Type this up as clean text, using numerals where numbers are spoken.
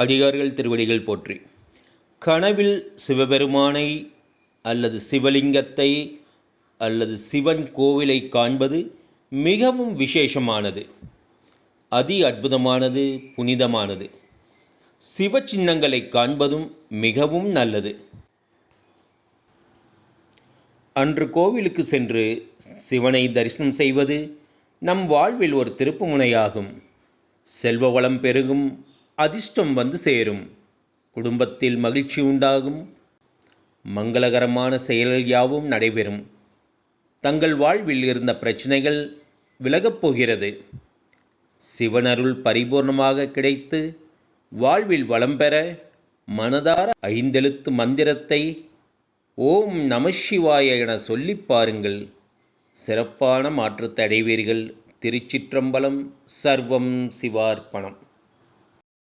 அடியார்கள் திருவடிகள் போற்றி. கனவில் சிவபெருமானை அல்லது சிவலிங்கத்தை அல்லது சிவன் கோவிலை காண்பது மிகவும் விசேஷமானது, அதி அற்புதமானது, புனிதமானது. சிவ சின்னங்களை காண்பதும் மிகவும் நல்லது. அன்று கோவிலுக்கு சென்று சிவனை தரிசனம் செய்வது நம் வாழ்வில் ஒரு திருப்பு முனையாகும். செல்வ வளம் பெருகும், அதிர்ஷ்டம் வந்து சேரும், குடும்பத்தில் மகிழ்ச்சி உண்டாகும், மங்களகரமான செயல்கள் யாவும் நடைபெறும். தங்கள் வாழ்வில் இருந்த பிரச்சனைகள் விலகப் போகிறது. சிவனருள் பரிபூர்ணமாக கிடைத்து வாழ்வில் வளம் பெற மனதார 5 எழுத்து மந்திரத்தை ஓம் நமசிவாய என சொல்லி பாருங்கள். சிறப்பான மாற்றத்தை அடைவீர்கள். திருச்சிற்றம்பலம். சர்வம் சிவார்ப்பணம்.